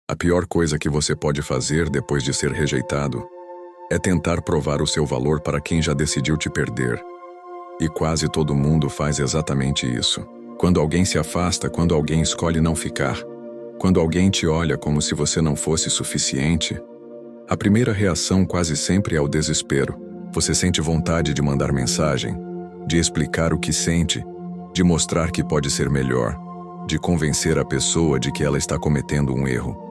A pior coisa que você pode fazer depois de ser rejeitado é tentar provar o seu valor para quem já decidiu te perder. E quase todo mundo faz exatamente isso. Quando alguém se afasta, quando alguém escolhe não ficar, quando alguém te olha como se você não fosse suficiente, a primeira reação quase sempre é o desespero. Você sente vontade de mandar mensagem, de explicar o que sente, de mostrar que pode ser melhor, de convencer a pessoa de que ela está cometendo um erro.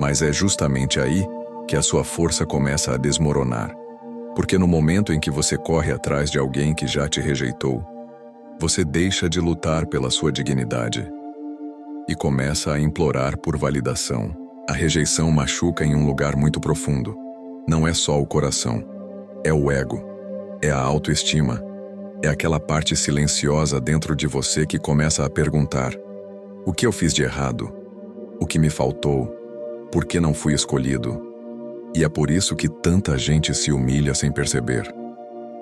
Mas é justamente aí que a sua força começa a desmoronar. Porque no momento em que você corre atrás de alguém que já te rejeitou, você deixa de lutar pela sua dignidade e começa a implorar por validação. A rejeição machuca em um lugar muito profundo. Não é só o coração, é o ego, é a autoestima, é aquela parte silenciosa dentro de você que começa a perguntar: o que eu fiz de errado? O que me faltou? Por que não fui escolhido? E é por isso que tanta gente se humilha sem perceber.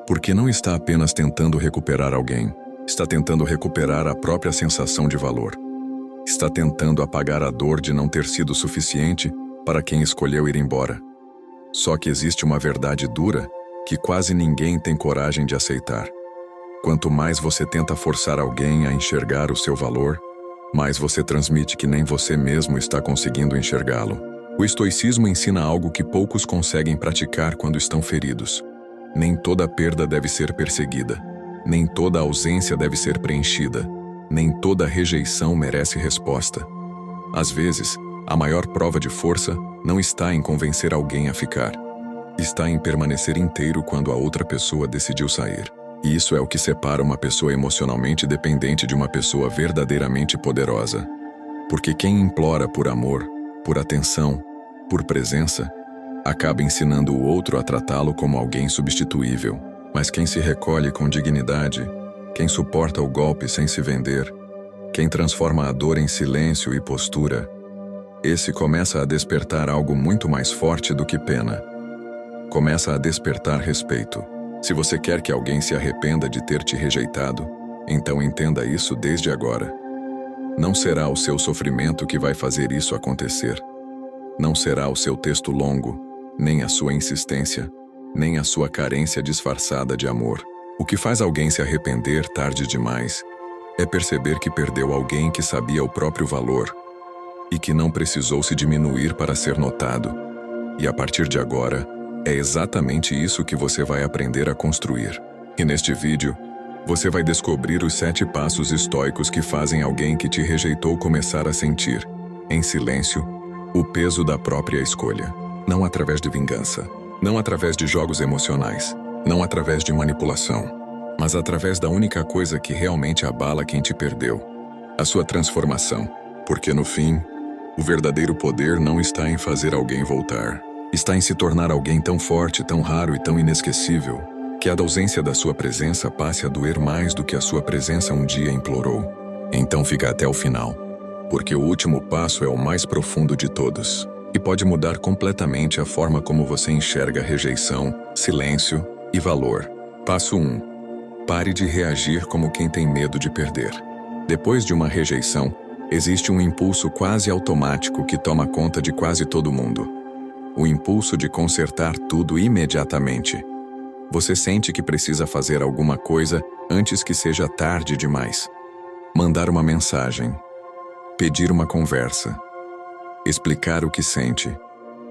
Porque não está apenas tentando recuperar alguém, está tentando recuperar a própria sensação de valor. Está tentando apagar a dor de não ter sido suficiente para quem escolheu ir embora. Só que existe uma verdade dura que quase ninguém tem coragem de aceitar. Quanto mais você tenta forçar alguém a enxergar o seu valor, mais você transmite que nem você mesmo está conseguindo enxergá-lo. O estoicismo ensina algo que poucos conseguem praticar quando estão feridos. Nem toda perda deve ser perseguida. Nem toda ausência deve ser preenchida. Nem toda rejeição merece resposta. Às vezes, a maior prova de força não está em convencer alguém a ficar. Está em permanecer inteiro quando a outra pessoa decidiu sair. E isso é o que separa uma pessoa emocionalmente dependente de uma pessoa verdadeiramente poderosa. Porque quem implora por amor, por atenção, por presença, acaba ensinando o outro a tratá-lo como alguém substituível. Mas quem se recolhe com dignidade, quem suporta o golpe sem se vender, quem transforma a dor em silêncio e postura, esse começa a despertar algo muito mais forte do que pena. Começa a despertar respeito. Se você quer que alguém se arrependa de ter te rejeitado, então entenda isso desde agora. Não será o seu sofrimento que vai fazer isso acontecer. Não será o seu texto longo, nem a sua insistência, nem a sua carência disfarçada de amor. O que faz alguém se arrepender tarde demais é perceber que perdeu alguém que sabia o próprio valor e que não precisou se diminuir para ser notado. E a partir de agora, é exatamente isso que você vai aprender a construir. E neste vídeo, você vai descobrir os 7 passos estoicos que fazem alguém que te rejeitou começar a sentir, em silêncio, o peso da própria escolha. Não através de vingança, não através de jogos emocionais, não através de manipulação, mas através da única coisa que realmente abala quem te perdeu: a sua transformação. Porque no fim, o verdadeiro poder não está em fazer alguém voltar. Está em se tornar alguém tão forte, tão raro e tão inesquecível, que a ausência da sua presença passe a doer mais do que a sua presença um dia implorou. Então fica até o final, porque o último passo é o mais profundo de todos, e pode mudar completamente a forma como você enxerga rejeição, silêncio e valor. Passo 1. Pare de reagir como quem tem medo de perder. Depois de uma rejeição, existe um impulso quase automático que toma conta de quase todo mundo. O impulso de consertar tudo imediatamente. Você sente que precisa fazer alguma coisa antes que seja tarde demais. Mandar uma mensagem. Pedir uma conversa. Explicar o que sente.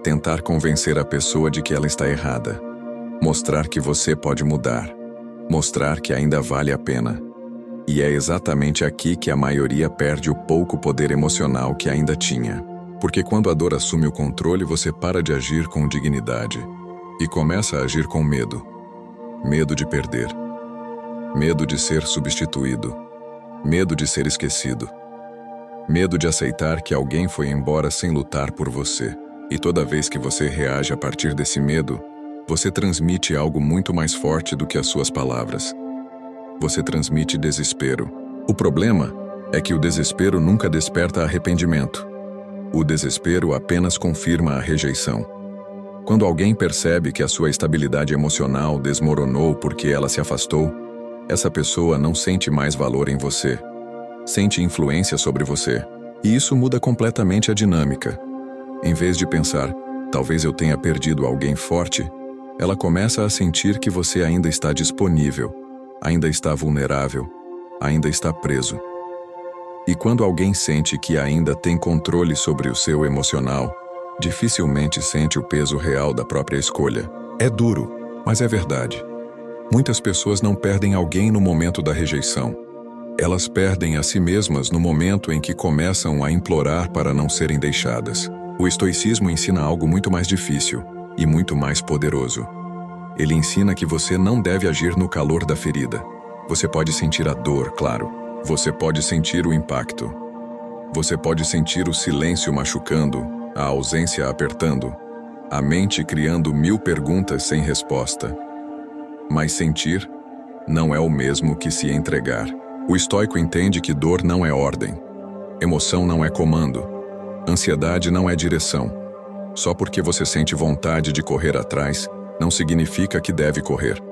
Tentar convencer a pessoa de que ela está errada. Mostrar que você pode mudar. Mostrar que ainda vale a pena. E é exatamente aqui que a maioria perde o pouco poder emocional que ainda tinha. Porque quando a dor assume o controle, você para de agir com dignidade e começa a agir com medo. Medo de perder. Medo de ser substituído. Medo de ser esquecido. Medo de aceitar que alguém foi embora sem lutar por você. E toda vez que você reage a partir desse medo, você transmite algo muito mais forte do que as suas palavras. Você transmite desespero. O problema é que o desespero nunca desperta arrependimento. O desespero apenas confirma a rejeição. Quando alguém percebe que a sua estabilidade emocional desmoronou porque ela se afastou, essa pessoa não sente mais valor em você. Sente influência sobre você. E isso muda completamente a dinâmica. Em vez de pensar, talvez eu tenha perdido alguém forte, ela começa a sentir que você ainda está disponível, ainda está vulnerável, ainda está preso. E quando alguém sente que ainda tem controle sobre o seu emocional, dificilmente sente o peso real da própria escolha. É duro, mas é verdade. Muitas pessoas não perdem alguém no momento da rejeição. Elas perdem a si mesmas no momento em que começam a implorar para não serem deixadas. O estoicismo ensina algo muito mais difícil e muito mais poderoso. Ele ensina que você não deve agir no calor da ferida. Você pode sentir a dor, claro. Você pode sentir o impacto. Você pode sentir o silêncio machucando, a ausência apertando, a mente criando 1000 perguntas sem resposta. Mas sentir não é o mesmo que se entregar. O estoico entende que dor não é ordem, emoção não é comando, ansiedade não é direção. Só porque você sente vontade de correr atrás, não significa que deve correr.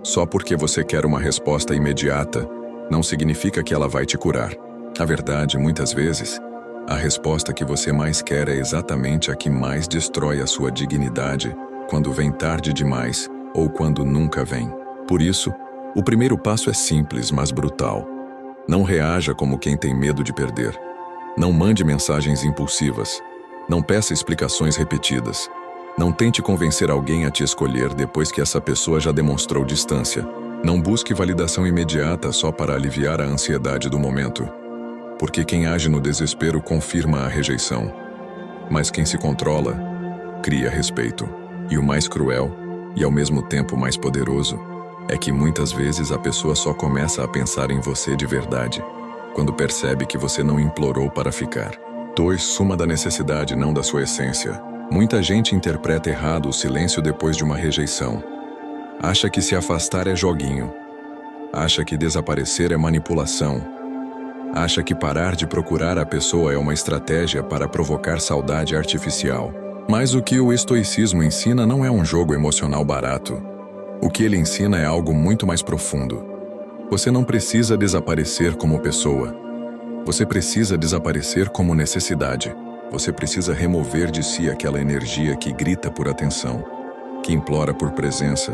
Só porque você quer uma resposta imediata, não significa que ela vai te curar. Na verdade, muitas vezes, a resposta que você mais quer é exatamente a que mais destrói a sua dignidade, quando vem tarde demais ou quando nunca vem. Por isso, o primeiro passo é simples, mas brutal. Não reaja como quem tem medo de perder. Não mande mensagens impulsivas. Não peça explicações repetidas. Não tente convencer alguém a te escolher depois que essa pessoa já demonstrou distância. Não busque validação imediata só para aliviar a ansiedade do momento. Porque quem age no desespero confirma a rejeição. Mas quem se controla, cria respeito. E o mais cruel, e ao mesmo tempo mais poderoso, é que muitas vezes a pessoa só começa a pensar em você de verdade, quando percebe que você não implorou para ficar. 2. Suma da necessidade, não da sua essência. Muita gente interpreta errado o silêncio depois de uma rejeição. Acha que se afastar é joguinho. Acha que desaparecer é manipulação. Acha que parar de procurar a pessoa é uma estratégia para provocar saudade artificial. Mas o que o estoicismo ensina não é um jogo emocional barato. O que ele ensina é algo muito mais profundo. Você não precisa desaparecer como pessoa. Você precisa desaparecer como necessidade. Você precisa remover de si aquela energia que grita por atenção, que implora por presença,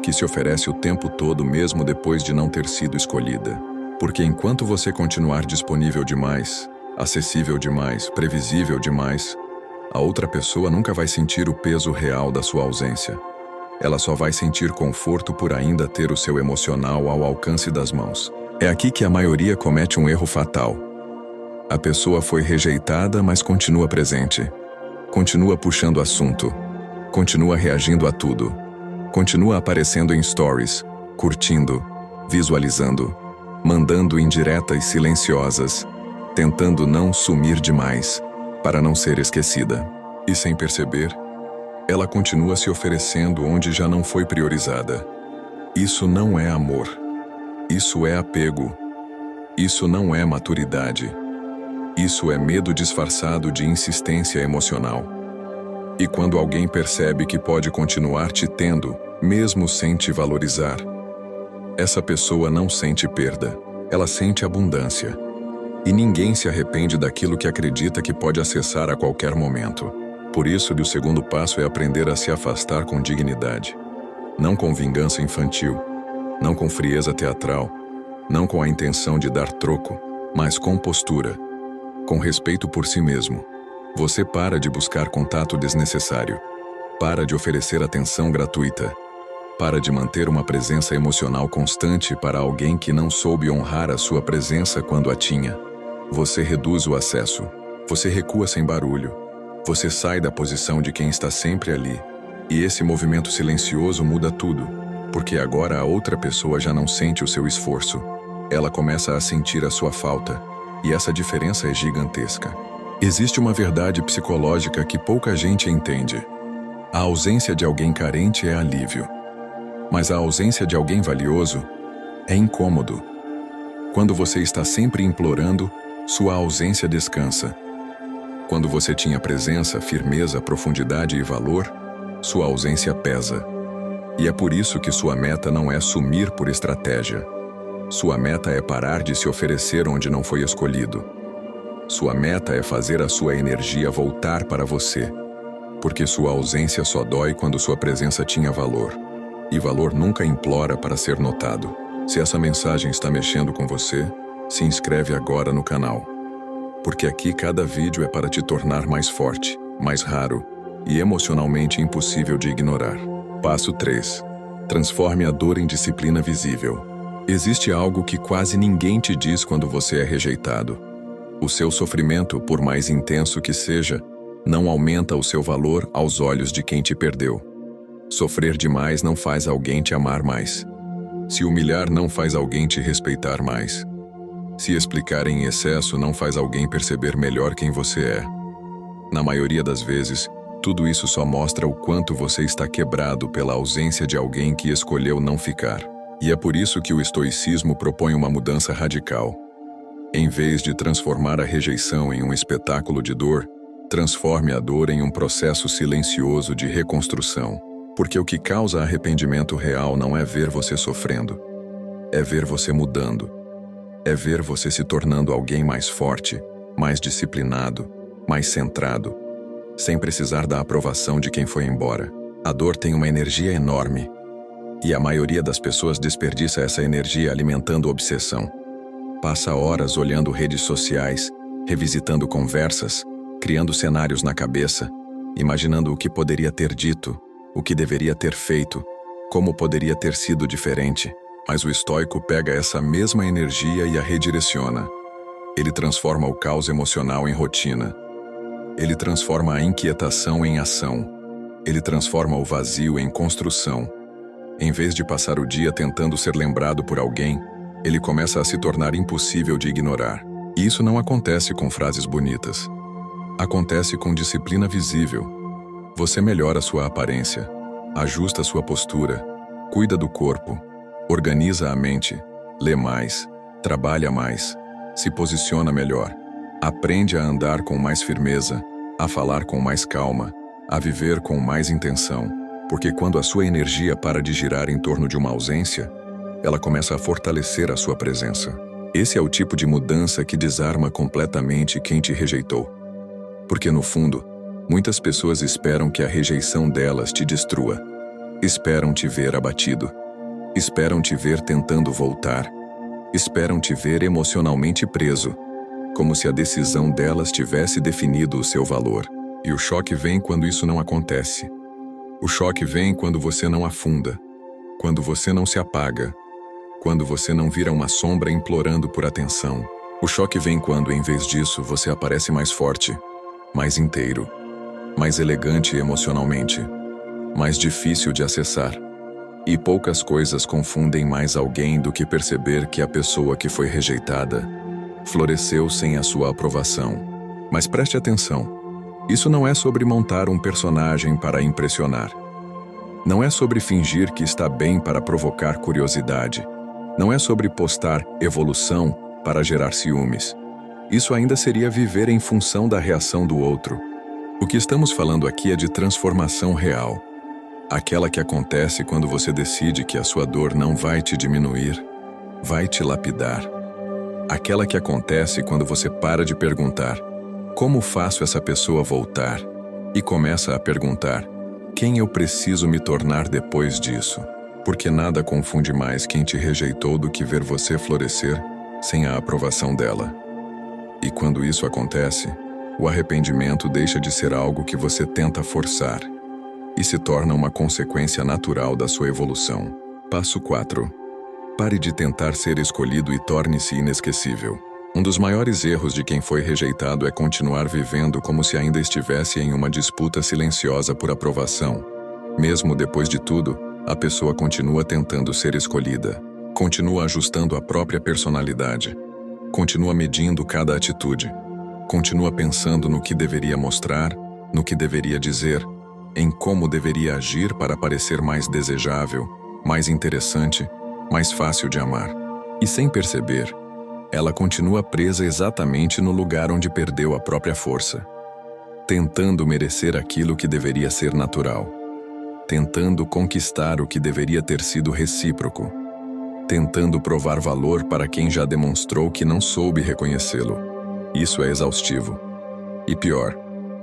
que se oferece o tempo todo mesmo depois de não ter sido escolhida. Porque enquanto você continuar disponível demais, acessível demais, previsível demais, a outra pessoa nunca vai sentir o peso real da sua ausência. Ela só vai sentir conforto por ainda ter o seu emocional ao alcance das mãos. É aqui que a maioria comete um erro fatal. A pessoa foi rejeitada, mas continua presente. Continua puxando assunto. Continua reagindo a tudo. Continua aparecendo em stories, curtindo, visualizando, mandando indiretas silenciosas, tentando não sumir demais, para não ser esquecida. E sem perceber, ela continua se oferecendo onde já não foi priorizada. Isso não é amor. Isso é apego. Isso não é maturidade. Isso é medo disfarçado de insistência emocional. E quando alguém percebe que pode continuar te tendo, mesmo sem te valorizar, essa pessoa não sente perda, ela sente abundância. E ninguém se arrepende daquilo que acredita que pode acessar a qualquer momento. Por isso, o segundo passo é aprender a se afastar com dignidade. Não com vingança infantil, não com frieza teatral, não com a intenção de dar troco, mas com postura, com respeito por si mesmo. Você para de buscar contato desnecessário. Para de oferecer atenção gratuita. Para de manter uma presença emocional constante para alguém que não soube honrar a sua presença quando a tinha. Você reduz o acesso. Você recua sem barulho. Você sai da posição de quem está sempre ali. E esse movimento silencioso muda tudo, porque agora a outra pessoa já não sente o seu esforço. Ela começa a sentir a sua falta. E essa diferença é gigantesca. Existe uma verdade psicológica que pouca gente entende. A ausência de alguém carente é alívio. Mas a ausência de alguém valioso é incômodo. Quando você está sempre implorando, sua ausência descansa. Quando você tinha presença, firmeza, profundidade e valor, sua ausência pesa. E é por isso que sua meta não é sumir por estratégia. Sua meta é parar de se oferecer onde não foi escolhido. Sua meta é fazer a sua energia voltar para você, porque sua ausência só dói quando sua presença tinha valor. E valor nunca implora para ser notado. Se essa mensagem está mexendo com você, se inscreve agora no canal. Porque aqui cada vídeo é para te tornar mais forte, mais raro e emocionalmente impossível de ignorar. Passo 3. Transforme a dor em disciplina visível. Existe algo que quase ninguém te diz quando você é rejeitado. O seu sofrimento, por mais intenso que seja, não aumenta o seu valor aos olhos de quem te perdeu. Sofrer demais não faz alguém te amar mais. Se humilhar não faz alguém te respeitar mais. Se explicar em excesso não faz alguém perceber melhor quem você é. Na maioria das vezes, tudo isso só mostra o quanto você está quebrado pela ausência de alguém que escolheu não ficar. E é por isso que o estoicismo propõe uma mudança radical. Em vez de transformar a rejeição em um espetáculo de dor, transforme a dor em um processo silencioso de reconstrução. Porque o que causa arrependimento real não é ver você sofrendo, é ver você mudando. É ver você se tornando alguém mais forte, mais disciplinado, mais centrado, sem precisar da aprovação de quem foi embora. A dor tem uma energia enorme, e a maioria das pessoas desperdiça essa energia alimentando obsessão. Passa horas olhando redes sociais, revisitando conversas, criando cenários na cabeça, imaginando o que poderia ter dito, o que deveria ter feito, como poderia ter sido diferente. Mas o estoico pega essa mesma energia e a redireciona. Ele transforma o caos emocional em rotina. Ele transforma a inquietação em ação. Ele transforma o vazio em construção. Em vez de passar o dia tentando ser lembrado por alguém, ele começa a se tornar impossível de ignorar. E isso não acontece com frases bonitas. Acontece com disciplina visível. Você melhora sua aparência, ajusta sua postura, cuida do corpo, organiza a mente, lê mais, trabalha mais, se posiciona melhor, aprende a andar com mais firmeza, a falar com mais calma, a viver com mais intenção, porque quando a sua energia para de girar em torno de uma ausência, ela começa a fortalecer a sua presença. Esse é o tipo de mudança que desarma completamente quem te rejeitou. Porque no fundo, muitas pessoas esperam que a rejeição delas te destrua. Esperam te ver abatido. Esperam te ver tentando voltar. Esperam te ver emocionalmente preso, como se a decisão delas tivesse definido o seu valor. E o choque vem quando isso não acontece. O choque vem quando você não afunda, quando você não se apaga, quando você não vira uma sombra implorando por atenção. O choque vem quando, em vez disso, você aparece mais forte, mais inteiro, mais elegante emocionalmente, mais difícil de acessar. E poucas coisas confundem mais alguém do que perceber que a pessoa que foi rejeitada floresceu sem a sua aprovação. Mas preste atenção, isso não é sobre montar um personagem para impressionar. Não é sobre fingir que está bem para provocar curiosidade. Não é sobre postar evolução para gerar ciúmes. Isso ainda seria viver em função da reação do outro. O que estamos falando aqui é de transformação real. Aquela que acontece quando você decide que a sua dor não vai te diminuir, vai te lapidar. Aquela que acontece quando você para de perguntar, como faço essa pessoa voltar? E começa a perguntar, quem eu preciso me tornar depois disso? Porque nada confunde mais quem te rejeitou do que ver você florescer sem a aprovação dela. E quando isso acontece, o arrependimento deixa de ser algo que você tenta forçar e se torna uma consequência natural da sua evolução. Passo 4. Pare de tentar ser escolhido e torne-se inesquecível. Um dos maiores erros de quem foi rejeitado é continuar vivendo como se ainda estivesse em uma disputa silenciosa por aprovação. Mesmo depois de tudo, a pessoa continua tentando ser escolhida, continua ajustando a própria personalidade, continua medindo cada atitude, continua pensando no que deveria mostrar, no que deveria dizer, em como deveria agir para parecer mais desejável, mais interessante, mais fácil de amar. E sem perceber, ela continua presa exatamente no lugar onde perdeu a própria força, tentando merecer aquilo que deveria ser natural, tentando conquistar o que deveria ter sido recíproco, tentando provar valor para quem já demonstrou que não soube reconhecê-lo. Isso é exaustivo. E pior,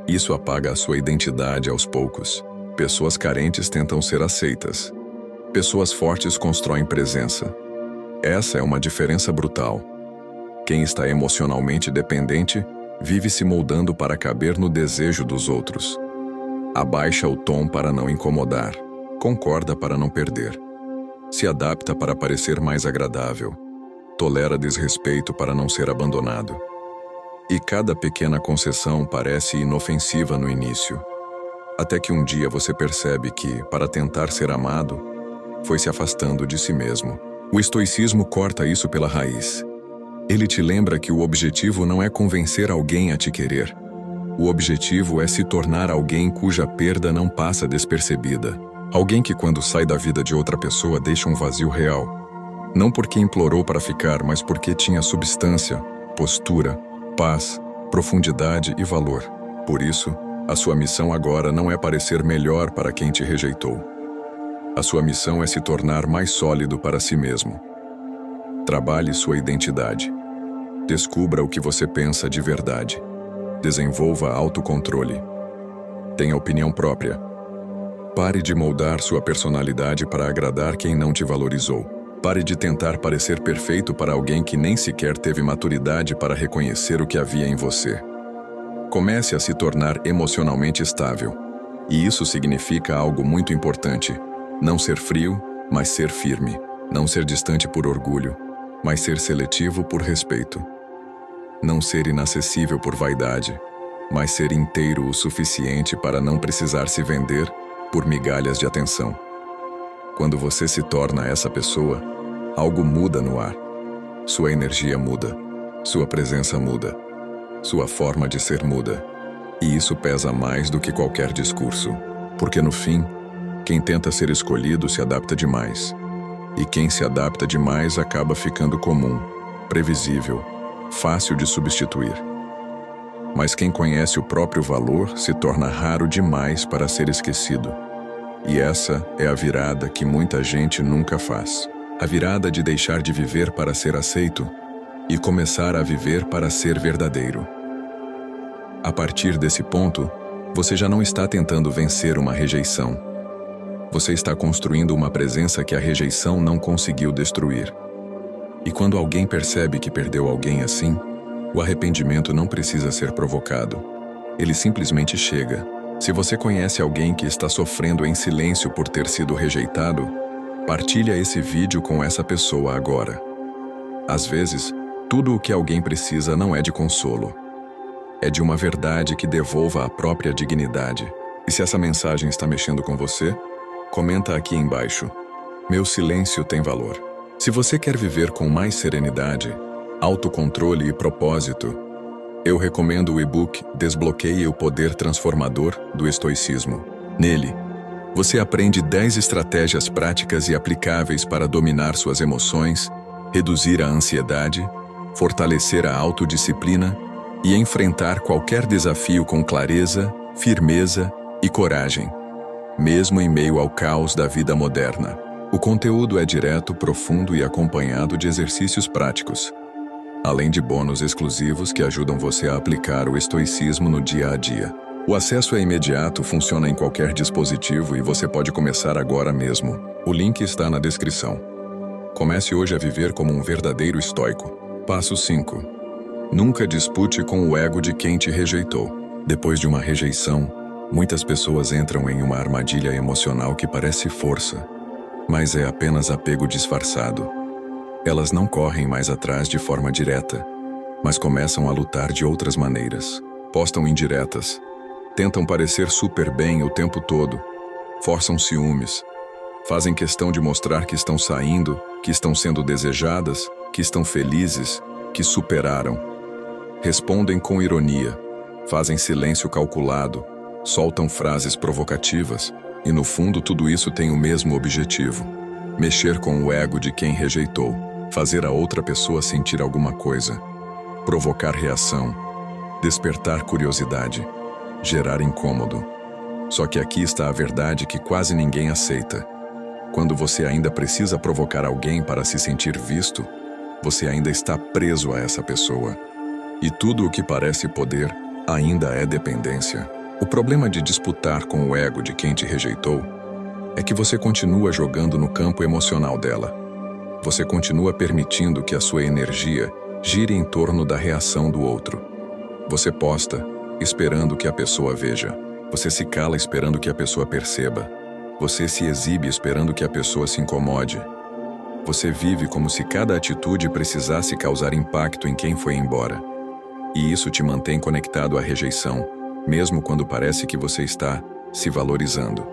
isso apaga a sua identidade aos poucos. Pessoas carentes tentam ser aceitas. Pessoas fortes constroem presença. Essa é uma diferença brutal. Quem está emocionalmente dependente vive se moldando para caber no desejo dos outros. Abaixa o tom para não incomodar. Concorda para não perder. Se adapta para parecer mais agradável. Tolera desrespeito para não ser abandonado. E cada pequena concessão parece inofensiva no início. Até que um dia você percebe que, para tentar ser amado, foi se afastando de si mesmo. O estoicismo corta isso pela raiz. Ele te lembra que o objetivo não é convencer alguém a te querer. O objetivo é se tornar alguém cuja perda não passa despercebida. Alguém que, quando sai da vida de outra pessoa, deixa um vazio real. Não porque implorou para ficar, mas porque tinha substância, postura, paz, profundidade e valor. Por isso, a sua missão agora não é parecer melhor para quem te rejeitou. A sua missão é se tornar mais sólido para si mesmo. Trabalhe sua identidade. Descubra o que você pensa de verdade. Desenvolva autocontrole. Tenha opinião própria. Pare de moldar sua personalidade para agradar quem não te valorizou. Pare de tentar parecer perfeito para alguém que nem sequer teve maturidade para reconhecer o que havia em você. Comece a se tornar emocionalmente estável. E isso significa algo muito importante. Não ser frio, mas ser firme. Não ser distante por orgulho, mas ser seletivo por respeito. Não ser inacessível por vaidade, mas ser inteiro o suficiente para não precisar se vender por migalhas de atenção. Quando você se torna essa pessoa, algo muda no ar. Sua energia muda, sua presença muda, sua forma de ser muda. E isso pesa mais do que qualquer discurso, porque no fim, quem tenta ser escolhido se adapta demais. E quem se adapta demais acaba ficando comum, previsível, fácil de substituir. Mas quem conhece o próprio valor se torna raro demais para ser esquecido. E essa é a virada que muita gente nunca faz. A virada de deixar de viver para ser aceito e começar a viver para ser verdadeiro. A partir desse ponto, você já não está tentando vencer uma rejeição. Você está construindo uma presença que a rejeição não conseguiu destruir. E quando alguém percebe que perdeu alguém assim, o arrependimento não precisa ser provocado. Ele simplesmente chega. Se você conhece alguém que está sofrendo em silêncio por ter sido rejeitado, partilha esse vídeo com essa pessoa agora. Às vezes, tudo o que alguém precisa não é de consolo. É de uma verdade que devolva a própria dignidade. E se essa mensagem está mexendo com você, comenta aqui embaixo. Meu silêncio tem valor. Se você quer viver com mais serenidade, autocontrole e propósito, eu recomendo o e-book Desbloqueie o Poder Transformador do Estoicismo. Nele, você aprende 10 estratégias práticas e aplicáveis para dominar suas emoções, reduzir a ansiedade, fortalecer a autodisciplina e enfrentar qualquer desafio com clareza, firmeza e coragem, mesmo em meio ao caos da vida moderna. O conteúdo é direto, profundo e acompanhado de exercícios práticos, além de bônus exclusivos que ajudam você a aplicar o estoicismo no dia a dia. O acesso é imediato, funciona em qualquer dispositivo e você pode começar agora mesmo. O link está na descrição. Comece hoje a viver como um verdadeiro estoico. Passo 5. Nunca dispute com o ego de quem te rejeitou. Depois de uma rejeição, muitas pessoas entram em uma armadilha emocional que parece força, mas é apenas apego disfarçado. Elas não correm mais atrás de forma direta, mas começam a lutar de outras maneiras. Postam indiretas, tentam parecer super bem o tempo todo, forçam ciúmes, fazem questão de mostrar que estão saindo, que estão sendo desejadas, que estão felizes, que superaram. Respondem com ironia, fazem silêncio calculado, soltam frases provocativas, e no fundo tudo isso tem o mesmo objetivo: mexer com o ego de quem rejeitou, fazer a outra pessoa sentir alguma coisa, provocar reação, despertar curiosidade, gerar incômodo. Só que aqui está a verdade que quase ninguém aceita. Quando você ainda precisa provocar alguém para se sentir visto, você ainda está preso a essa pessoa. E tudo o que parece poder ainda é dependência. O problema de disputar com o ego de quem te rejeitou é que você continua jogando no campo emocional dela. Você continua permitindo que a sua energia gire em torno da reação do outro. Você posta, esperando que a pessoa veja. Você se cala esperando que a pessoa perceba. Você se exibe esperando que a pessoa se incomode. Você vive como se cada atitude precisasse causar impacto em quem foi embora. E isso te mantém conectado à rejeição, mesmo quando parece que você está se valorizando.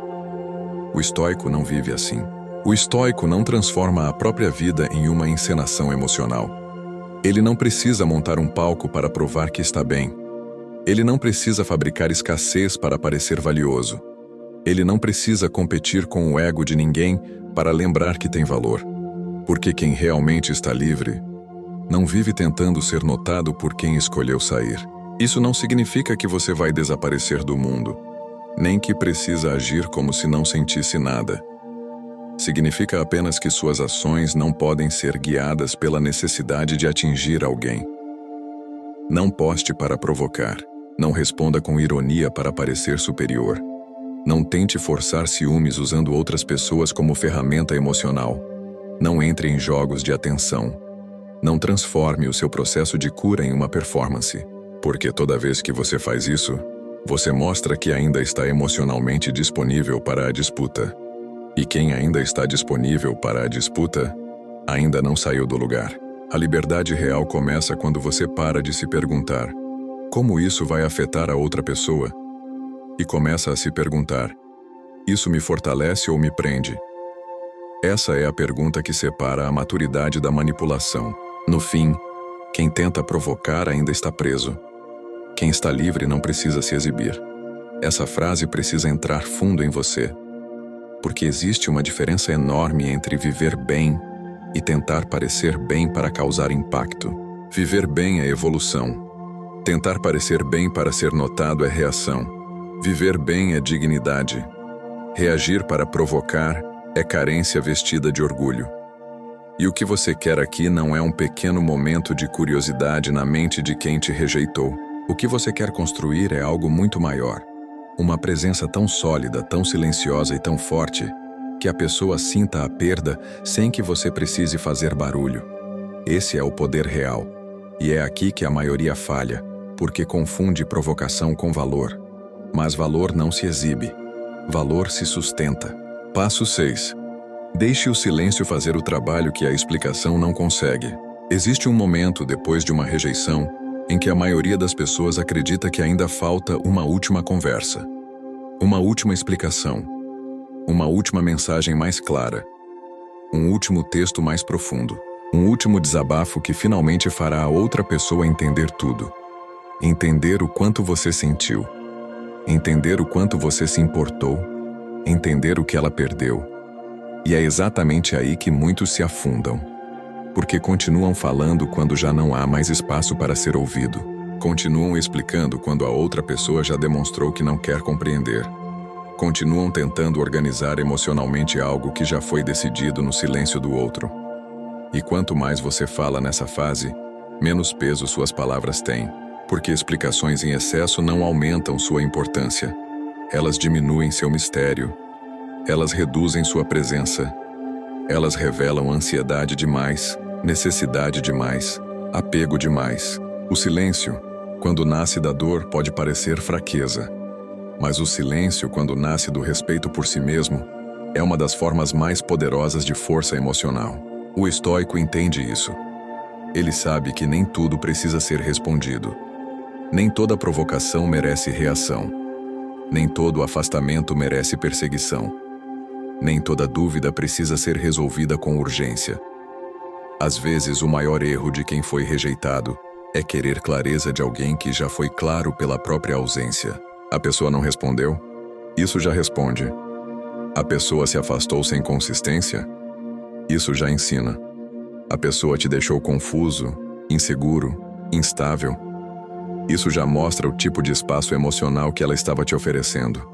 O estoico não vive assim. O estoico não transforma a própria vida em uma encenação emocional. Ele não precisa montar um palco para provar que está bem. Ele não precisa fabricar escassez para parecer valioso. Ele não precisa competir com o ego de ninguém para lembrar que tem valor. Porque quem realmente está livre não vive tentando ser notado por quem escolheu sair. Isso não significa que você vai desaparecer do mundo, nem que precisa agir como se não sentisse nada. Significa apenas que suas ações não podem ser guiadas pela necessidade de atingir alguém. Não poste para provocar. Não responda com ironia para parecer superior. Não tente forçar ciúmes usando outras pessoas como ferramenta emocional. Não entre em jogos de atenção. Não transforme o seu processo de cura em uma performance, porque toda vez que você faz isso, você mostra que ainda está emocionalmente disponível para a disputa. E quem ainda está disponível para a disputa, ainda não saiu do lugar. A liberdade real começa quando você para de se perguntar como isso vai afetar a outra pessoa e começa a se perguntar: isso me fortalece ou me prende? Essa é a pergunta que separa a maturidade da manipulação. No fim, quem tenta provocar ainda está preso. Quem está livre não precisa se exibir. Essa frase precisa entrar fundo em você, porque existe uma diferença enorme entre viver bem e tentar parecer bem para causar impacto. Viver bem é evolução. Tentar parecer bem para ser notado é reação. Viver bem é dignidade. Reagir para provocar é carência vestida de orgulho. E o que você quer aqui não é um pequeno momento de curiosidade na mente de quem te rejeitou. O que você quer construir é algo muito maior. Uma presença tão sólida, tão silenciosa e tão forte, que a pessoa sinta a perda sem que você precise fazer barulho. Esse é o poder real. E é aqui que a maioria falha, porque confunde provocação com valor. Mas valor não se exibe. Valor se sustenta. Passo 6. Deixe o silêncio fazer o trabalho que a explicação não consegue. Existe um momento depois de uma rejeição em que a maioria das pessoas acredita que ainda falta uma última conversa, uma última explicação, uma última mensagem mais clara, um último texto mais profundo, um último desabafo que finalmente fará a outra pessoa entender tudo. Entender o quanto você sentiu, entender o quanto você se importou, entender o que ela perdeu. E é exatamente aí que muitos se afundam, porque continuam falando quando já não há mais espaço para ser ouvido. Continuam explicando quando a outra pessoa já demonstrou que não quer compreender. Continuam tentando organizar emocionalmente algo que já foi decidido no silêncio do outro. E quanto mais você fala nessa fase, menos peso suas palavras têm, porque explicações em excesso não aumentam sua importância. Elas diminuem seu mistério. Elas reduzem sua presença. Elas revelam ansiedade demais, necessidade demais, apego demais. O silêncio, quando nasce da dor, pode parecer fraqueza. Mas o silêncio, quando nasce do respeito por si mesmo, é uma das formas mais poderosas de força emocional. O estoico entende isso. Ele sabe que nem tudo precisa ser respondido. Nem toda provocação merece reação. Nem todo afastamento merece perseguição. Nem toda dúvida precisa ser resolvida com urgência. Às vezes, o maior erro de quem foi rejeitado é querer clareza de alguém que já foi claro pela própria ausência. A pessoa não respondeu? Isso já responde. A pessoa se afastou sem consistência? Isso já ensina. A pessoa te deixou confuso, inseguro, instável? Isso já mostra o tipo de espaço emocional que ela estava te oferecendo.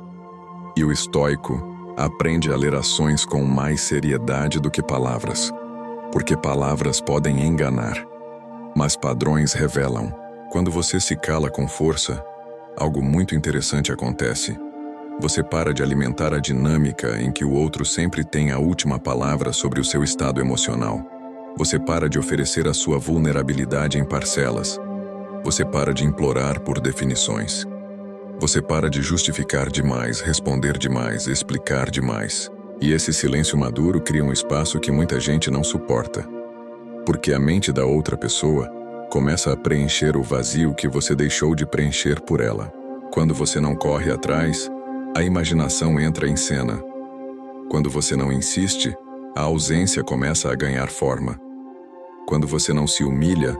E o estoico aprende a ler ações com mais seriedade do que palavras, porque palavras podem enganar, mas padrões revelam. Quando você se cala com força, algo muito interessante acontece. Você para de alimentar a dinâmica em que o outro sempre tem a última palavra sobre o seu estado emocional. Você para de oferecer a sua vulnerabilidade em parcelas. Você para de implorar por definições. Você para de justificar demais, responder demais, explicar demais. E esse silêncio maduro cria um espaço que muita gente não suporta. Porque a mente da outra pessoa começa a preencher o vazio que você deixou de preencher por ela. Quando você não corre atrás, a imaginação entra em cena. Quando você não insiste, a ausência começa a ganhar forma. Quando você não se humilha,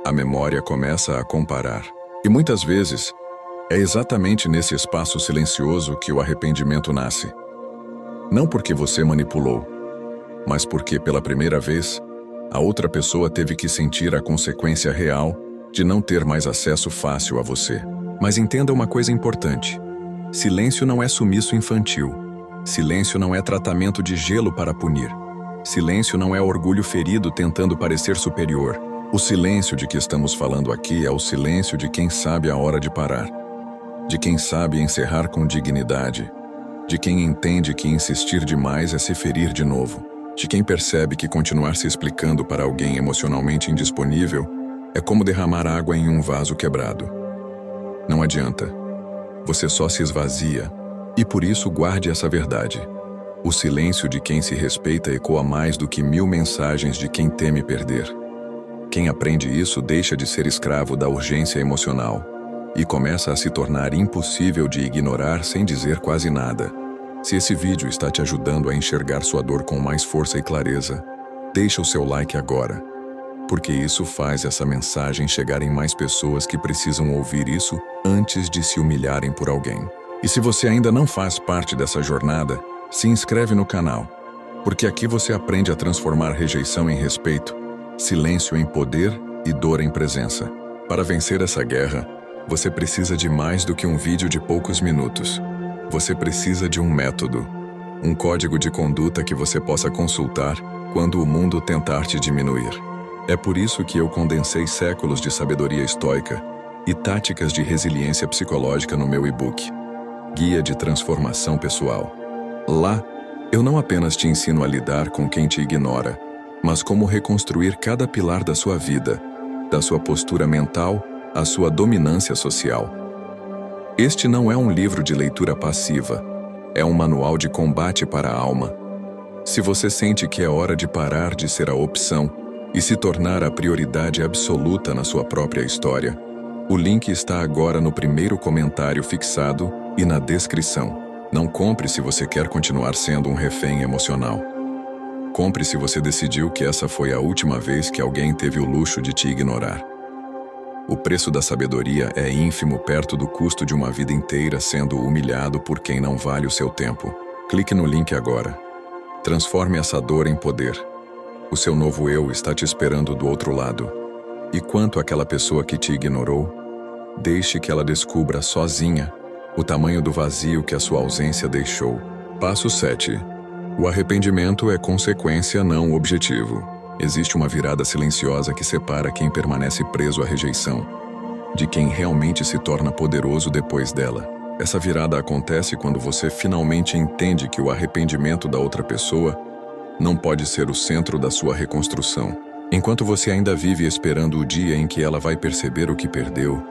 a memória começa a comparar. E muitas vezes, é exatamente nesse espaço silencioso que o arrependimento nasce. Não porque você manipulou, mas porque, pela primeira vez, a outra pessoa teve que sentir a consequência real de não ter mais acesso fácil a você. Mas entenda uma coisa importante. Silêncio não é sumiço infantil. Silêncio não é tratamento de gelo para punir. Silêncio não é orgulho ferido tentando parecer superior. O silêncio de que estamos falando aqui é o silêncio de quem sabe a hora de parar. De quem sabe encerrar com dignidade. De quem entende que insistir demais é se ferir de novo. De quem percebe que continuar se explicando para alguém emocionalmente indisponível é como derramar água em um vaso quebrado. Não adianta. Você só se esvazia, e por isso guarde essa verdade. O silêncio de quem se respeita ecoa mais do que 1000 mensagens de quem teme perder. Quem aprende isso deixa de ser escravo da urgência emocional e começa a se tornar impossível de ignorar sem dizer quase nada. Se esse vídeo está te ajudando a enxergar sua dor com mais força e clareza, deixa o seu like agora, porque isso faz essa mensagem chegar em mais pessoas que precisam ouvir isso antes de se humilharem por alguém. E se você ainda não faz parte dessa jornada, se inscreve no canal, porque aqui você aprende a transformar rejeição em respeito, silêncio em poder e dor em presença. Para vencer essa guerra, você precisa de mais do que um vídeo de poucos minutos. Você precisa de um método, um código de conduta que você possa consultar quando o mundo tentar te diminuir. É por isso que eu condensei séculos de sabedoria estoica e táticas de resiliência psicológica no meu e-book, Guia de Transformação Pessoal. Lá, eu não apenas te ensino a lidar com quem te ignora, mas como reconstruir cada pilar da sua vida, da sua postura mental à sua dominância social. Este não é um livro de leitura passiva, é um manual de combate para a alma. Se você sente que é hora de parar de ser a opção e se tornar a prioridade absoluta na sua própria história, o link está agora no primeiro comentário fixado e na descrição. Não compre se você quer continuar sendo um refém emocional. Compre se você decidiu que essa foi a última vez que alguém teve o luxo de te ignorar. O preço da sabedoria é ínfimo perto do custo de uma vida inteira sendo humilhado por quem não vale o seu tempo. Clique no link agora. Transforme essa dor em poder. O seu novo eu está te esperando do outro lado. E quanto àquela pessoa que te ignorou, deixe que ela descubra sozinha o tamanho do vazio que a sua ausência deixou. Passo 7. O arrependimento é consequência, não objetivo. Existe uma virada silenciosa que separa quem permanece preso à rejeição de quem realmente se torna poderoso depois dela. Essa virada acontece quando você finalmente entende que o arrependimento da outra pessoa não pode ser o centro da sua reconstrução. Enquanto você ainda vive esperando o dia em que ela vai perceber o que perdeu,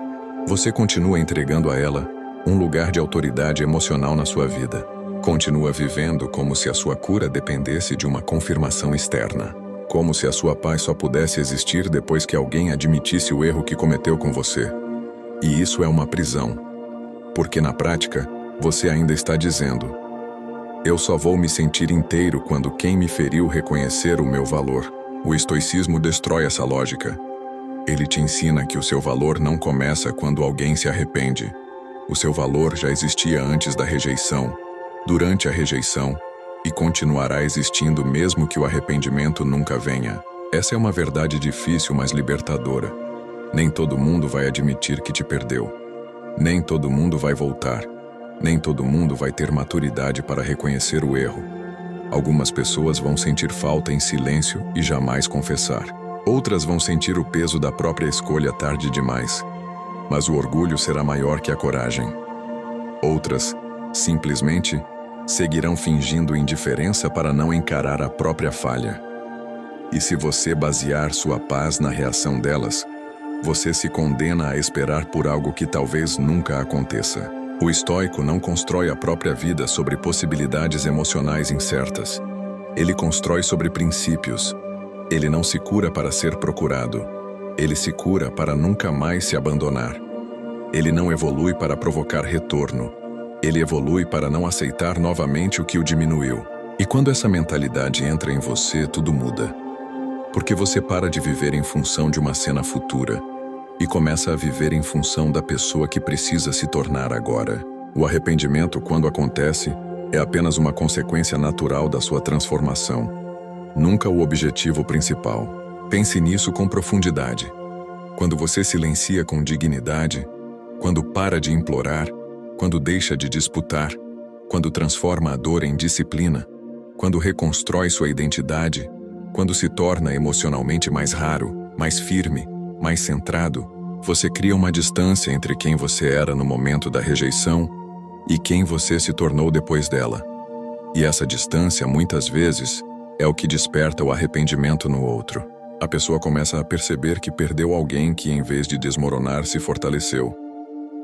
você continua entregando a ela um lugar de autoridade emocional na sua vida. Continua vivendo como se a sua cura dependesse de uma confirmação externa. Como se a sua paz só pudesse existir depois que alguém admitisse o erro que cometeu com você. E isso é uma prisão. Porque na prática, você ainda está dizendo: eu só vou me sentir inteiro quando quem me feriu reconhecer o meu valor. O estoicismo destrói essa lógica. Ele te ensina que o seu valor não começa quando alguém se arrepende. O seu valor já existia antes da rejeição, durante a rejeição, e continuará existindo mesmo que o arrependimento nunca venha. Essa é uma verdade difícil, mas libertadora. Nem todo mundo vai admitir que te perdeu. Nem todo mundo vai voltar. Nem todo mundo vai ter maturidade para reconhecer o erro. Algumas pessoas vão sentir falta em silêncio e jamais confessar. Outras vão sentir o peso da própria escolha tarde demais. mas o orgulho será maior que a coragem. Outras, simplesmente, seguirão fingindo indiferença para não encarar a própria falha. E se você basear sua paz na reação delas, você se condena a esperar por algo que talvez nunca aconteça. O estoico não constrói a própria vida sobre possibilidades emocionais incertas. Ele constrói sobre princípios. Ele não se cura para ser procurado. Ele se cura para nunca mais se abandonar. Ele não evolui para provocar retorno. Ele evolui para não aceitar novamente o que o diminuiu. E quando essa mentalidade entra em você, tudo muda. Porque você para de viver em função de uma cena futura e começa a viver em função da pessoa que precisa se tornar agora. O arrependimento, quando acontece, é apenas uma consequência natural da sua transformação, nunca o objetivo principal. Pense nisso com profundidade. Quando você silencia com dignidade, quando para de implorar, quando deixa de disputar, quando transforma a dor em disciplina, quando reconstrói sua identidade, quando se torna emocionalmente mais raro, mais firme, mais centrado, você cria uma distância entre quem você era no momento da rejeição e quem você se tornou depois dela. E essa distância, muitas vezes, é o que desperta o arrependimento no outro. A pessoa começa a perceber que perdeu alguém que, em vez de desmoronar, se fortaleceu.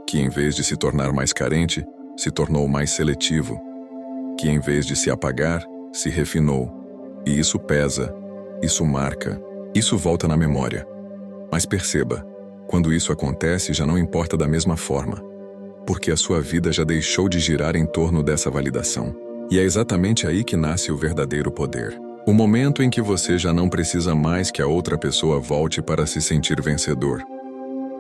Que, em vez de se tornar mais carente, se tornou mais seletivo. Que, em vez de se apagar, se refinou. E isso pesa, isso marca, isso volta na memória. Mas perceba, quando isso acontece já não importa da mesma forma, porque a sua vida já deixou de girar em torno dessa validação. E é exatamente aí que nasce o verdadeiro poder. O momento em que você já não precisa mais que a outra pessoa volte para se sentir vencedor.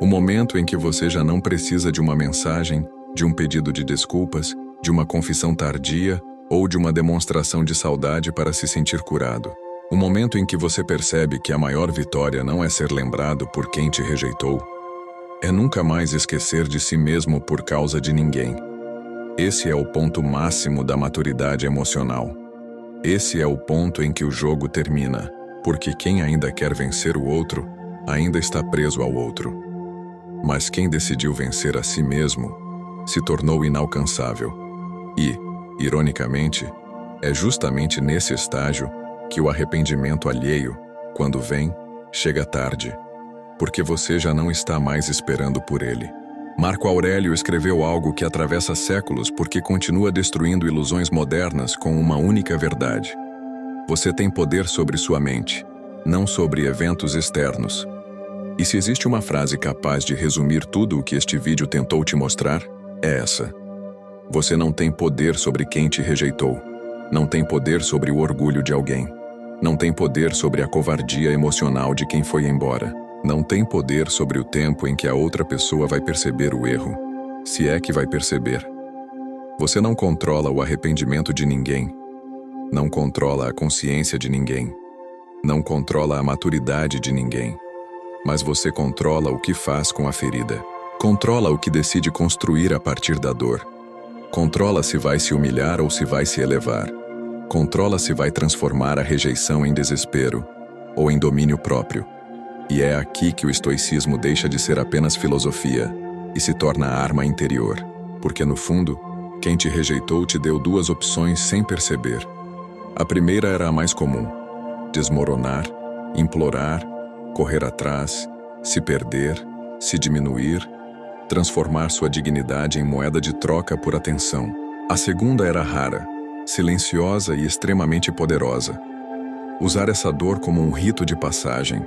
O momento em que você já não precisa de uma mensagem, de um pedido de desculpas, de uma confissão tardia ou de uma demonstração de saudade para se sentir curado. O momento em que você percebe que a maior vitória não é ser lembrado por quem te rejeitou, é nunca mais esquecer de si mesmo por causa de ninguém. Esse é o ponto máximo da maturidade emocional. Esse é o ponto em que o jogo termina, porque quem ainda quer vencer o outro, ainda está preso ao outro. Mas quem decidiu vencer a si mesmo, se tornou inalcançável. E, ironicamente, é justamente nesse estágio que o arrependimento alheio, quando vem, chega tarde, porque você já não está mais esperando por ele. Marco Aurélio escreveu algo que atravessa séculos porque continua destruindo ilusões modernas com uma única verdade. Você tem poder sobre sua mente, não sobre eventos externos. E se existe uma frase capaz de resumir tudo o que este vídeo tentou te mostrar, é essa. Você não tem poder sobre quem te rejeitou. Não tem poder sobre o orgulho de alguém. Não tem poder sobre a covardia emocional de quem foi embora. Não tem poder sobre o tempo em que a outra pessoa vai perceber o erro, se é que vai perceber. Você não controla o arrependimento de ninguém. Não controla a consciência de ninguém. Não controla a maturidade de ninguém. Mas você controla o que faz com a ferida. Controla o que decide construir a partir da dor. Controla se vai se humilhar ou se vai se elevar. Controla se vai transformar a rejeição em desespero ou em domínio próprio. E é aqui que o estoicismo deixa de ser apenas filosofia e se torna arma interior. Porque, no fundo, quem te rejeitou te deu duas opções sem perceber. A primeira era a mais comum: desmoronar, implorar, correr atrás, se perder, se diminuir, transformar sua dignidade em moeda de troca por atenção. A segunda era rara, silenciosa e extremamente poderosa. Usar essa dor como um rito de passagem.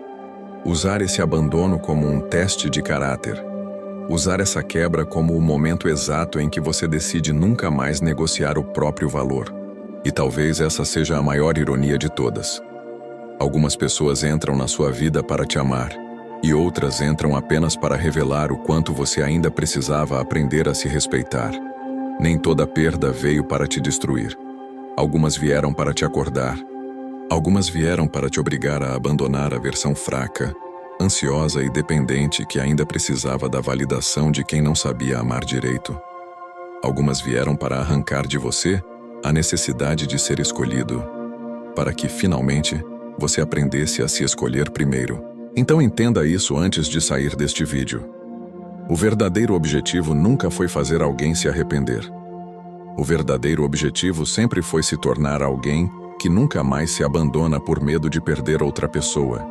Usar esse abandono como um teste de caráter. Usar essa quebra como o momento exato em que você decide nunca mais negociar o próprio valor. E talvez essa seja a maior ironia de todas. Algumas pessoas entram na sua vida para te amar, e outras entram apenas para revelar o quanto você ainda precisava aprender a se respeitar. Nem toda perda veio para te destruir. Algumas vieram para te acordar. Algumas vieram para te obrigar a abandonar a versão fraca, ansiosa e dependente que ainda precisava da validação de quem não sabia amar direito. Algumas vieram para arrancar de você a necessidade de ser escolhido, para que, finalmente, você aprendesse a se escolher primeiro. Então entenda isso antes de sair deste vídeo. O verdadeiro objetivo nunca foi fazer alguém se arrepender. O verdadeiro objetivo sempre foi se tornar alguém que nunca mais se abandona por medo de perder outra pessoa.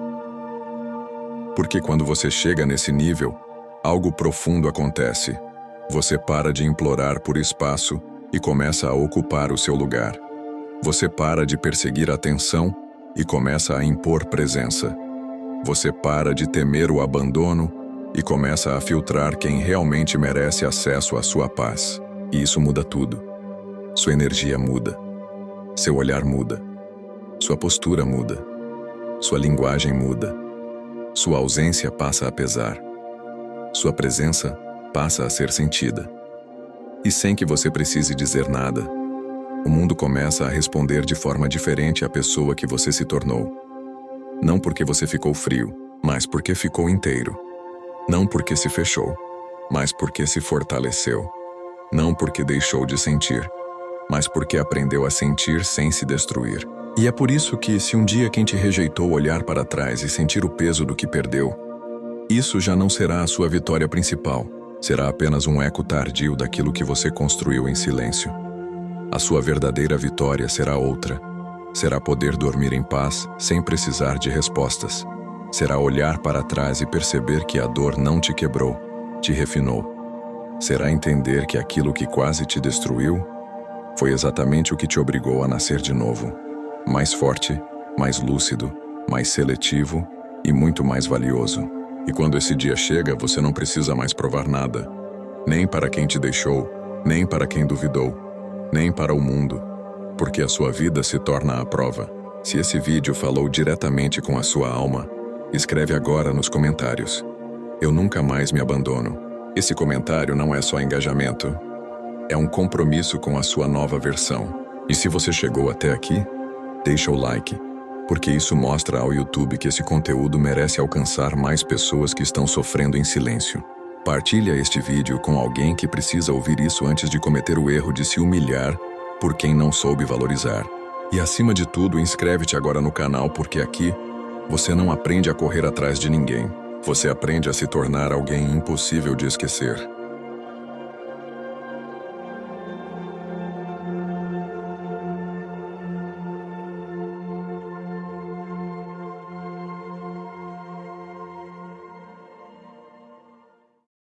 Porque quando você chega nesse nível, algo profundo acontece. Você para de implorar por espaço e começa a ocupar o seu lugar. Você para de perseguir atenção e começa a impor presença. Você para de temer o abandono e começa a filtrar quem realmente merece acesso à sua paz. E isso muda tudo. Sua energia muda. Seu olhar muda. Sua postura muda. Sua linguagem muda. Sua ausência passa a pesar. Sua presença passa a ser sentida. E sem que você precise dizer nada, o mundo começa a responder de forma diferente à pessoa que você se tornou. Não porque você ficou frio, mas porque ficou inteiro. Não porque se fechou, mas porque se fortaleceu. Não porque deixou de sentir, mas porque aprendeu a sentir sem se destruir. E é por isso que, se um dia quem te rejeitou olhar para trás e sentir o peso do que perdeu, isso já não será a sua vitória principal, será apenas um eco tardio daquilo que você construiu em silêncio. A sua verdadeira vitória será outra. Será poder dormir em paz sem precisar de respostas. Será olhar para trás e perceber que a dor não te quebrou, te refinou. Será entender que aquilo que quase te destruiu foi exatamente o que te obrigou a nascer de novo. Mais forte, mais lúcido, mais seletivo e muito mais valioso. E quando esse dia chega, você não precisa mais provar nada. Nem para quem te deixou, nem para quem duvidou, nem para o mundo. Porque a sua vida se torna a prova. Se esse vídeo falou diretamente com a sua alma, escreve agora nos comentários: eu nunca mais me abandono. Esse comentário não é só engajamento. É um compromisso com a sua nova versão. E se você chegou até aqui, deixa o like, porque isso mostra ao YouTube que esse conteúdo merece alcançar mais pessoas que estão sofrendo em silêncio. Partilha este vídeo com alguém que precisa ouvir isso antes de cometer o erro de se humilhar por quem não soube valorizar. E acima de tudo, inscreve-te agora no canal, porque aqui você não aprende a correr atrás de ninguém. Você aprende a se tornar alguém impossível de esquecer.